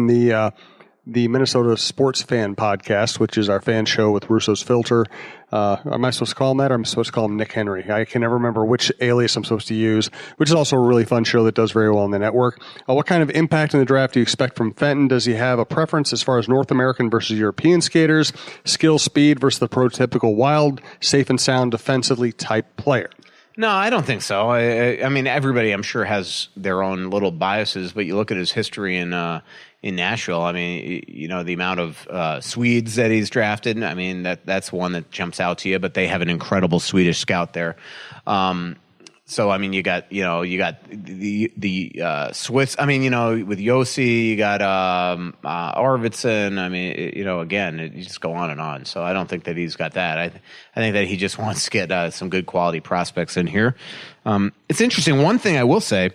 from the Minnesota Sports Fan Podcast, which is our fan show with Russo's Filter. Am I supposed to call him that, or am I supposed to call him Nick Henry? I can never remember which alias I'm supposed to use, which is also a really fun show that does very well on the network. What kind of impact in the draft do you expect from Fenton? Does he have a preference as far as North American versus European skaters, skill, speed versus the prototypical wild, safe and sound defensively type player? No, I don't think so. I mean, everybody, I'm sure, has their own little biases, but you look at his history in Nashville. I mean, you know, the amount of Swedes that he's drafted. I mean, that's one that jumps out to you. But they have an incredible Swedish scout there. So I mean, you got the Swiss. I mean, you know, with Yossi, you got Arvidsson. I mean, you know, again, you just go on and on. So I don't think that he's got that. I think that he just wants to get some good quality prospects in here. It's interesting. One thing I will say.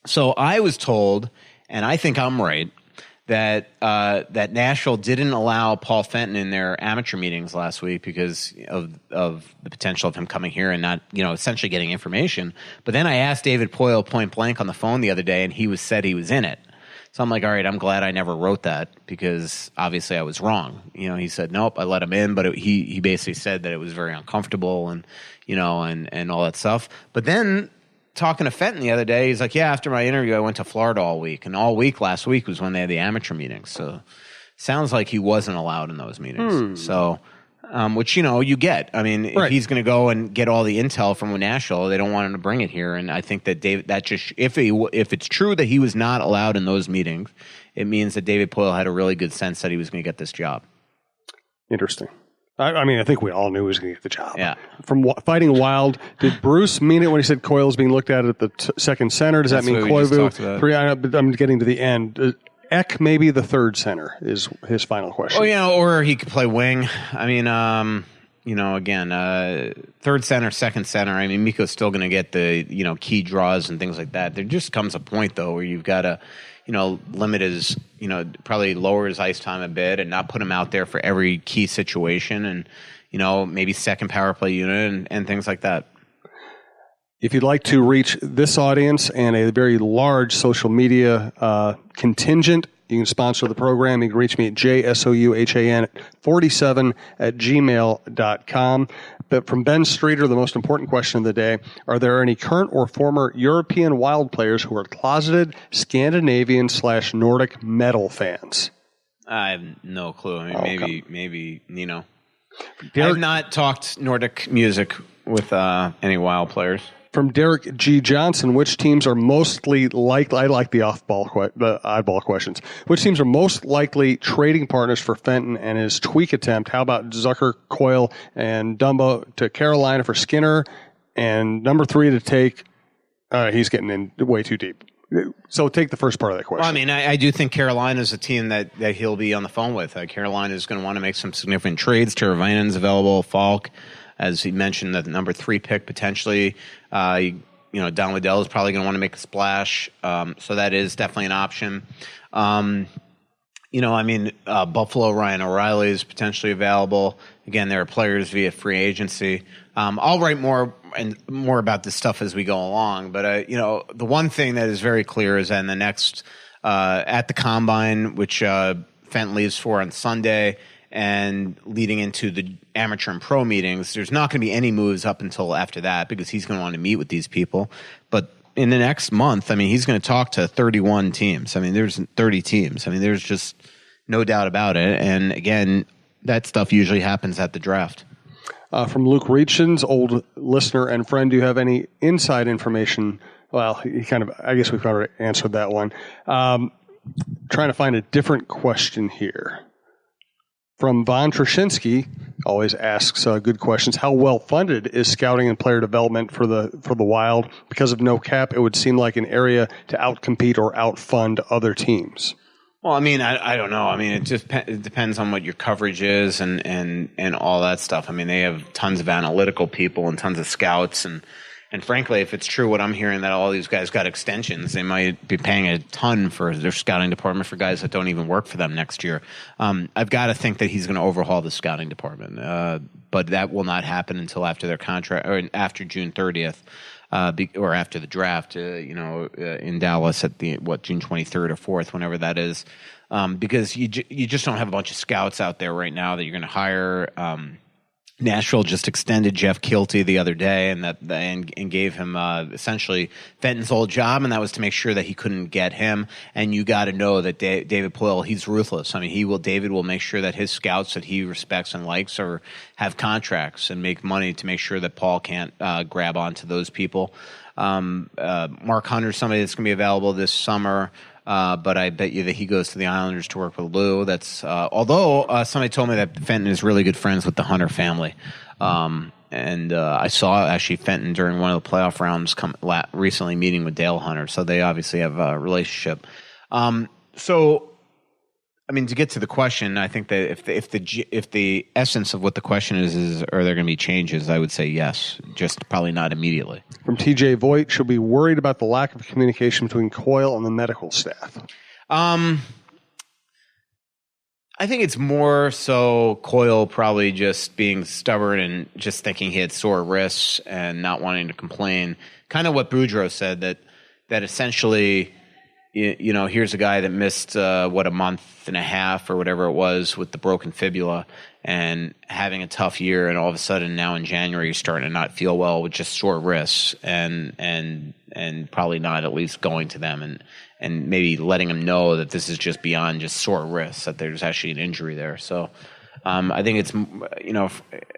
So I was told, and I think I'm right, that Nashville didn't allow Paul Fenton in their amateur meetings last week because of the potential of him coming here and not, you know, essentially getting information. But then I asked David Poyle point blank on the phone the other day, and he said he was in it. So I'm like, all right, I'm glad I never wrote that because obviously I was wrong. You know, he said, nope, I let him in, but he basically said that it was very uncomfortable and, you know, and all that stuff. But then talking to Fenton the other day, he's like, yeah, after my interview, I went to Florida all week. And all week last week was when they had the amateur meetings. So sounds like he wasn't allowed in those meetings. So, which, you know, you get. I mean, if he's going to go and get all the intel from Nashville, they don't want him to bring it here. And I think that if it's true that he was not allowed in those meetings, it means that David Poyle had a really good sense that he was going to get this job. Interesting. I mean, I think we all knew he was going to get the job. Yeah. From Fighting Wild, did Bruce mean it when he said Coyle is being looked at the second center? Does that mean Koivu? I'm getting to the end. Eck, maybe the third center, is his final question. Oh, yeah, or he could play wing. I mean, you know, again, third center, second center. I mean, Mikko's still going to get the, you know, key draws and things like that. There just comes a point, though, where you've got to, you know, limit his, you know, probably lower his ice time a bit and not put him out there for every key situation and, you know, maybe second power play unit and things like that. If you'd like to reach this audience and a very large social media contingent, you can sponsor the program. You can reach me at jsouhan47@gmail.com. But from Ben Streeter, the most important question of the day, are there any current or former European wild players who are closeted Scandinavian/Nordic metal fans? I have no clue. I mean, maybe, you know. I have not talked Nordic music with any wild players. From Derek G. Johnson, which teams are mostly likely, I like the oddball questions, which teams are most likely trading partners for Fenton and his tweak attempt? How about Zucker, Coyle, and Dumbo to Carolina for Skinner? And number 3 to take, he's getting in way too deep. So take the first part of that question. Well, I mean, I do think Carolina is a team that he'll be on the phone with. Carolina is going to want to make some significant trades. Teravainen's available, Falk. As he mentioned, the number 3 pick potentially. You know, Don Waddell is probably going to want to make a splash. So that is definitely an option. You know, I mean, Buffalo, Ryan O'Reilly is potentially available. Again, there are players via free agency. I'll write more about this stuff as we go along. But, you know, the one thing that is very clear is that in the next, at the Combine, which Fenton leaves for on Sunday, and leading into the amateur and pro meetings, there's not going to be any moves up until after that because he's going to want to meet with these people. But in the next month, I mean, he's going to talk to 31 teams. I mean, there's 30 teams. I mean, there's just no doubt about it. And again, that stuff usually happens at the draft. From Luke Reachins, old listener and friend, do you have any inside information? Well, he kind of, I guess we've already answered that one. Trying to find a different question here. From Von Trashinsky, always asks good questions. How well funded is scouting and player development for the Wild? Because of no cap, it would seem like an area to outcompete or outfund other teams. Well, I mean, I don't know. I mean, it depends on what your coverage is and all that stuff. I mean, they have tons of analytical people and tons of scouts and frankly, if it's true what I'm hearing that all these guys got extensions, they might be paying a ton for their scouting department for guys that don't even work for them next year. I've got to think that he's going to overhaul the scouting department, but that will not happen until after their contract or after June 30th. or after the draft, in Dallas at June 23rd or 4th, whenever that is, because you just don't have a bunch of scouts out there right now that you're going to hire. Nashville just extended Jeff Kilty the other day, and gave him essentially Fenton's old job, and that was to make sure that he couldn't get him. And you got to know that David Poile, he's ruthless. I mean, David will make sure that his scouts that he respects and likes have contracts and make money to make sure that Paul can't grab onto those people. Mark Hunter's somebody that's going to be available this summer. But I bet you that he goes to the Islanders to work with Lou. That's although somebody told me that Fenton is really good friends with the Hunter family, and I saw actually Fenton during one of the playoff rounds recently meeting with Dale Hunter, so they obviously have a relationship. So, I mean, to get to the question, I think that if the essence of what the question is are there going to be changes, I would say yes, just probably not immediately. From TJ Voigt, should be worried about the lack of communication between Coyle and the medical staff. I think it's more so Coyle probably just being stubborn and just thinking he had sore wrists and not wanting to complain. Kind of what Boudreaux said, that essentially, here's a guy that missed, a month and a half or whatever it was with the broken fibula and having a tough year. And all of a sudden now in January, you're starting to not feel well with just sore wrists and probably not at least going to them and maybe letting them know that this is just beyond just sore wrists, that there's actually an injury there. So I think it's,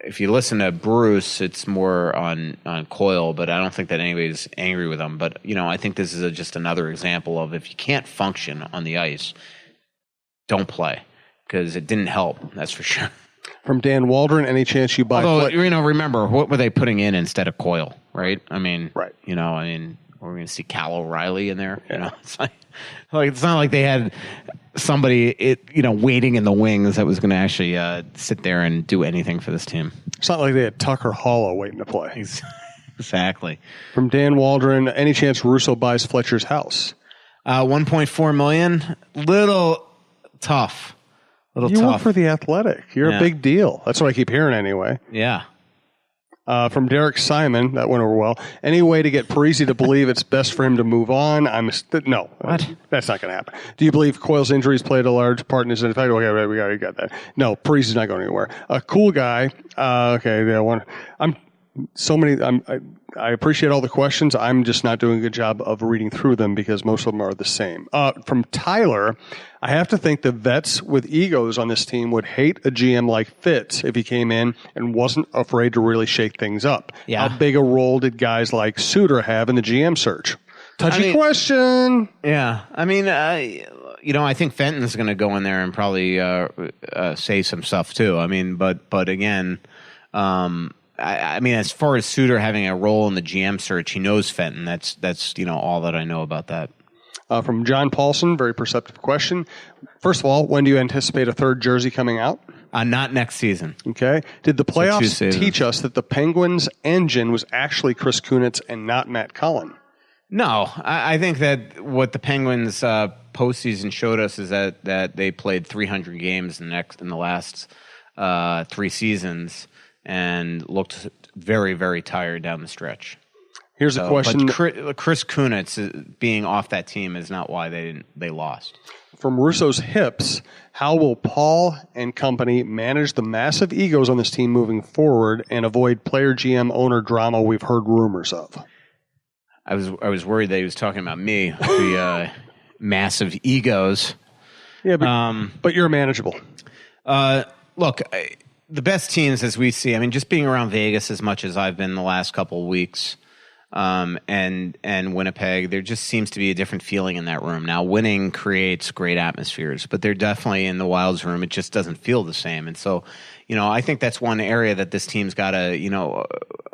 if you listen to Bruce, it's more on Coyle, but I don't think that anybody's angry with him. But, I think this is just another example of if you can't function on the ice, don't play, because it didn't help, that's for sure. From Dan Waldron, any chance you buy... Although, remember, what were they putting in instead of Coyle, right? I mean, right. We're going to see Cal O'Reilly in there. Yeah. It's like it's not like they had somebody waiting in the wings that was going to actually sit there and do anything for this team. It's not like they had Tucker Hollow waiting to play. Exactly. From Dan Waldron, any chance Russo buys Fletcher's house? $1.4 million. Little tough. You work for The Athletic. You're a big deal. That's what I keep hearing anyway. Yeah. From Derek Simon, that went over well. Any way to get Parisi to believe it's best for him to move on? No. What? That's not going to happen. Do you believe Coyle's injuries played a large part in his ineffect? Okay, we got that. No, Parisi's not going anywhere. A cool guy. I appreciate all the questions. I'm just not doing a good job of reading through them because most of them are the same. From Tyler, I have to think the vets with egos on this team would hate a GM like Fitz if he came in and wasn't afraid to really shake things up. Yeah. How big a role did guys like Suter have in the GM search? Touchy question. Yeah. I think Fenton's going to go in there and probably say some stuff too. But again, as far as Suter having a role in the GM search, he knows Fenton. That's all that I know about that. From John Paulson, very perceptive question. First of all, when do you anticipate a third jersey coming out? Not next season. Okay. Did the playoffs teach us that the Penguins' engine was actually Chris Kunitz and not Matt Cullen? No. I think that what the Penguins' postseason showed us is that they played 300 games in the last 3 seasons and looked very, very tired down the stretch. Here's a question. But Chris Kunitz being off that team is not why they lost. From Russo's hips, how will Paul and company manage the massive egos on this team moving forward and avoid player GM owner drama we've heard rumors of? I was worried that he was talking about me, the massive egos. Yeah, but you're manageable. Look, the best teams as we see, just being around Vegas as much as I've been the last couple of weeks, and Winnipeg, there just seems to be a different feeling in that room. Now, winning creates great atmospheres, but they're definitely in the Wild's room. It just doesn't feel the same. And so, I think that's one area that this team's got to,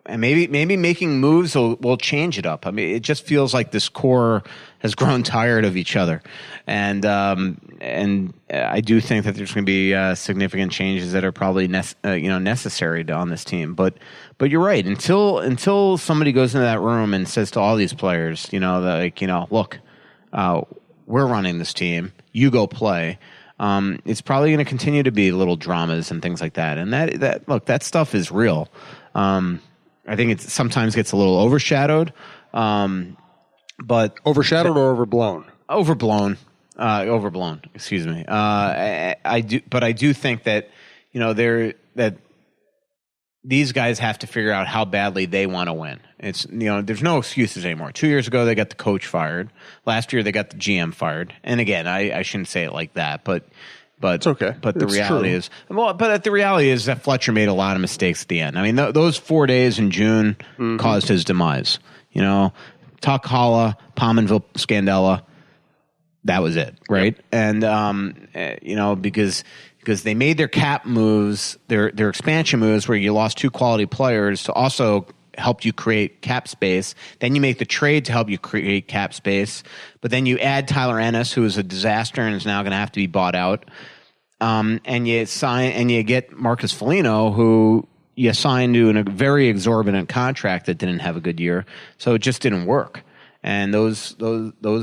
and maybe making moves will change it up. It just feels like this core has grown tired of each other. And I do think that there's going to be significant changes that are probably necessary on this team. But you're right. Until somebody goes into that room and says to all these players, look, we're running this team. You go play. It's probably going to continue to be little dramas and things like that. And that stuff is real. I think it sometimes gets a little overshadowed. But overshadowed or overblown? Overblown. Overblown. Excuse me. I do think that that these guys have to figure out how badly they want to win. It's there's no excuses anymore. 2 years ago they got the coach fired. Last year they got the GM fired. And again, I shouldn't say it like that, but it's okay. But the reality is that Fletcher made a lot of mistakes at the end. I mean, those 4 days in June caused his demise. Tuck, Holla, Pominville, Scandella. That was it, right? And because they made their cap moves, their expansion moves, where you lost 2 quality players to also help you create cap space. Then you make the trade to help you create cap space, but then you add Tyler Ennis, who is a disaster and is now going to have to be bought out. And you get Marcus Foligno, who you signed to a very exorbitant contract that didn't have a good year, so it just didn't work. And those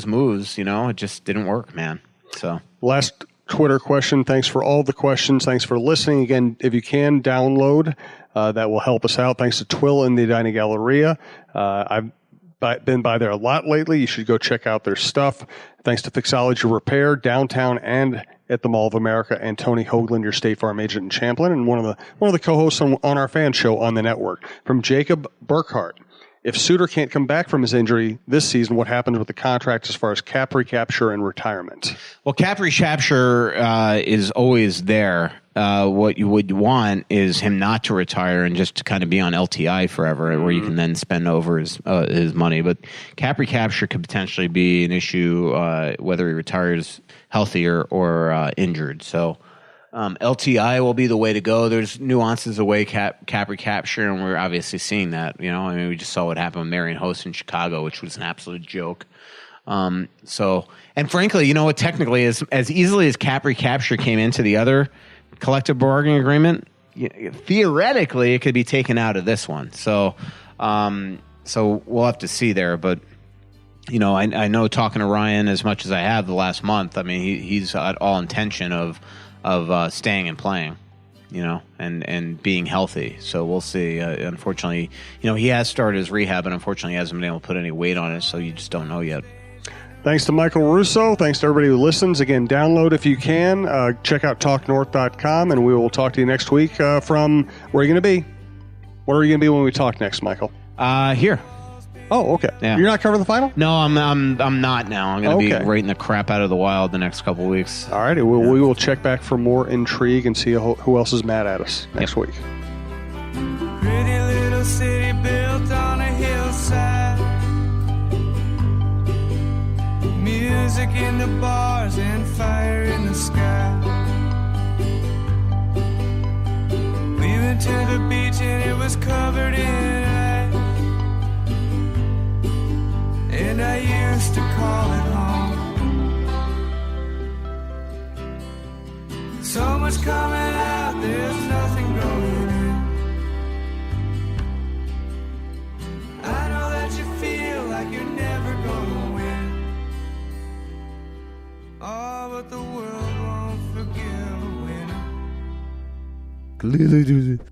moves, it just didn't work, man. So last Twitter question. Thanks for all the questions. Thanks for listening. Again, if you can download, that will help us out. Thanks to Twill in the Edina Galleria. I've been by there a lot lately. You should go check out their stuff. Thanks to Fixology Repair, downtown and at the Mall of America, and Tony Hoaglund, your State Farm agent in Champlin, and one of the co-hosts on our fan show on the network. From Jacob Burkhart. If Suter can't come back from his injury this season, what happens with the contract as far as cap recapture and retirement? Well, cap recapture is always there. What you would want is him not to retire and just to kind of be on LTI forever, where you can then spend over his money. But cap recapture could potentially be an issue whether he retires healthy or injured. So LTI will be the way to go. There's nuances of way cap recapture, and we're obviously seeing that. We just saw what happened with Marion Host in Chicago, which was an absolute joke. And frankly, technically, as easily as cap recapture came into the other collective bargaining agreement, theoretically, it could be taken out of this one. So we'll have to see there. But I know, talking to Ryan as much as I have the last month, I mean, he's got all intention of staying and playing, and being healthy. So we'll see. Unfortunately, he has started his rehab, and unfortunately, he hasn't been able to put any weight on it. So you just don't know yet. Thanks to Michael Russo. Thanks to everybody who listens. Again, download if you can. Check out talknorth.com, and we will talk to you next week from where are you going to be? Where are you going to be when we talk next, Michael? Here. Oh, okay. Yeah. You're not covering the final? No, I'm not now. I'm going to be rating the crap out of the Wild the next couple of weeks. All righty. We will check back for more intrigue and see who else is mad at us next week. Pretty little city built on a hillside. Music in the bars and fire in the sky. We went to the beach and it was covered in ice. And I used to call it home. So much coming out, there's nothing going in. I know that you feel like you're never gonna win. Oh, but the world won't forgive a winner.